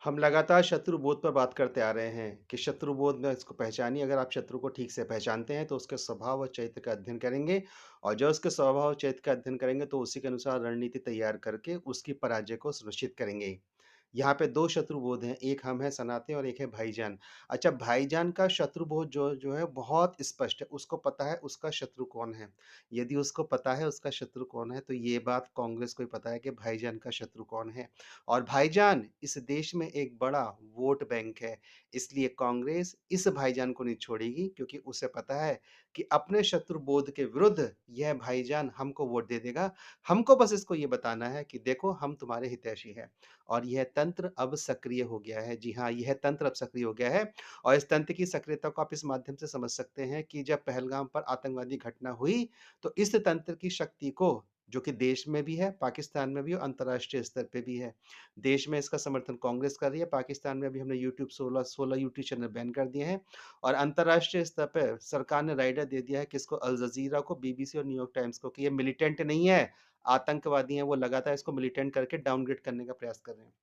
हम लगातार शत्रुबोध पर बात करते आ रहे हैं कि शत्रुबोध में इसको पहचानिए। अगर आप शत्रु को ठीक से पहचानते हैं तो उसके स्वभाव और चरित्र का अध्ययन करेंगे और जो उसके स्वभाव और चरित्र का अध्ययन करेंगे तो उसी के अनुसार रणनीति तैयार करके उसकी पराजय को सुनिश्चित करेंगे। यहाँ पे 2 शत्रुबोध हैं, एक हम हैं सनातन और एक है भाईजान। अच्छा, भाईजान का शत्रुबोध जो जो है बहुत स्पष्ट है, उसको पता है उसका शत्रु कौन है। यदि उसको पता है उसका शत्रु कौन है तो ये बात कांग्रेस को भी पता है कि भाईजान का शत्रु कौन है। और भाईजान इस देश में एक बड़ा वोट बैंक है, इसलिए कांग्रेस इस भाईजान को नहीं छोड़ेगी क्योंकि उसे पता है कि अपने शत्रुबोध के विरुद्ध यह भाईजान हमको वोट दे देगा। हमको बस इसको ये बताना है कि देखो हम तुम्हारे हितैषी हैं। और यह तंत्र अब सक्रिय हो गया है। जी हाँ, यह तंत्र अब सक्रिय हो गया है और इस तंत्र की सक्रियता को आप इस माध्यम से समझ सकते हैं कि जब पहलगाम पर आतंकवादी घटना हुई, तो इस तंत्र की शक्ति को जो कि देश में भी है, पाकिस्तान में भी और अंतर्राष्ट्रीय स्तर पे भी है। देश में इसका समर्थन कांग्रेस कर रही है, पाकिस्तान में अभी हमने यूट्यूब 16 यूट्यूब चैनल बैन कर दिए हैं और अंतर्राष्ट्रीय स्तर पे सरकार ने राइडर दे दिया है किसको, अल जज़ीरा को, बीबीसी और न्यूयॉर्क टाइम्स को कि ये मिलिटेंट नहीं है, आतंकवादी हैं। वो लगातार इसको मिलिटेंट करके डाउनग्रेड करने का प्रयास कर रहे हैं।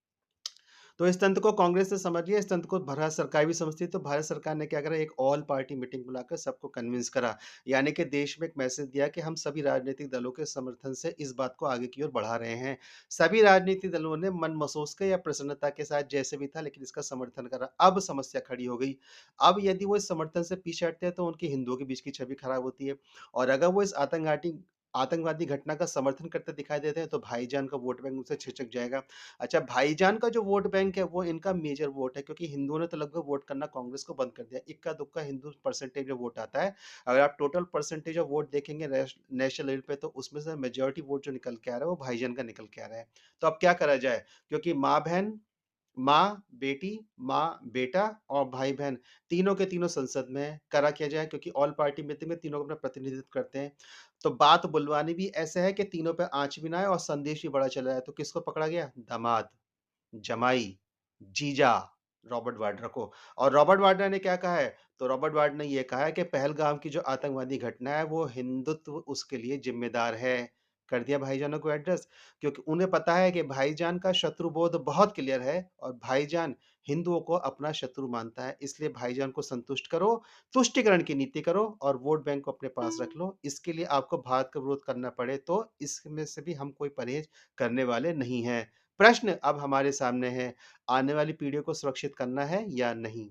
तो इस तंत्र को कांग्रेस ने समझ लिया, इस तंत्र को भारत सरकार भी समझती है, तो भारत सरकार ने क्या करा, एक ऑल पार्टी मीटिंग बुलाकर सबको कन्विंस करा। यानी कि देश में एक मैसेज दिया कि हम सभी राजनीतिक दलों के समर्थन से इस बात को आगे की ओर बढ़ा रहे हैं। सभी राजनीतिक दलों ने मन महसूस के या प्रसन्नता के साथ जैसे भी था लेकिन इसका समर्थन करा। अब समस्या खड़ी हो गई। अब यदि वो इस समर्थन से पीछे हटते हैं तो उनकी हिंदुओं के बीच की छवि खराब होती है और अगर वो इस आतंकवादी घटना का समर्थन करते दिखाई देते हैं तो भाईजान का वोट बैंक उनसे छिचक जाएगा। अच्छा, भाईजान का जो वोट बैंक है वो इनका मेजर वोट है क्योंकि हिंदुओं ने तो लगभग वोट करना कांग्रेस को बंद कर दिया। इक्का-दुक्का हिंदू परसेंटेज जो वोट आता है, अगर आप टोटल परसेंटेज ऑफ वोट देखेंगे नेशनल लेवल पे तो उसमें से मेजॉरिटी वोट जो निकल के आ रहा है वो भाईजान का निकल के आ रहा है। तो अब क्या करा जाए? क्योंकि माँ-बहन, माँ-बेटी, माँ-बेटा और भाई-बहन तीनों के तीनों संसद में हैं। करा क्या जाए? क्योंकि ऑल पार्टी मीटिंग में तीनों अपना प्रतिनिधित्व करते हैं। तो बात बुलवानी भी ऐसे है कि तीनों पे आँच भी ना आए और संदेश भी बड़ा चला जाए। तो किसको पकड़ा गया? दामाद, जमाई, जीजा, रॉबर्ट वाड्रा को। और रॉबर्ट वाड्रा ने क्या कहा है? तो रॉबर्ट वाड्रा ने ये कहा है कि पहलगाम की जो आतंकवादी घटना है वो हिंदुत्व उसके लिए ज़िम्मेदार है। कर दिया भाईजानों को एड्रेस, क्योंकि उन्हें पता है कि भाईजान का शत्रुबोध बहुत क्लियर है और भाईजान हिंदुओं को अपना शत्रु मानता है। इसलिए भाईजान को संतुष्ट करो, तुष्टिकरण की नीति करो और वोट बैंक को अपने पास रख लो। इसके लिए आपको भारत का विरोध करना पड़े तो इसमें से भी हम कोई परहेज़ करने वाले नहीं हैं। प्रश्न अब हमारे सामने है, आने वाली पीढ़ियों को सुरक्षित करना है या नहीं?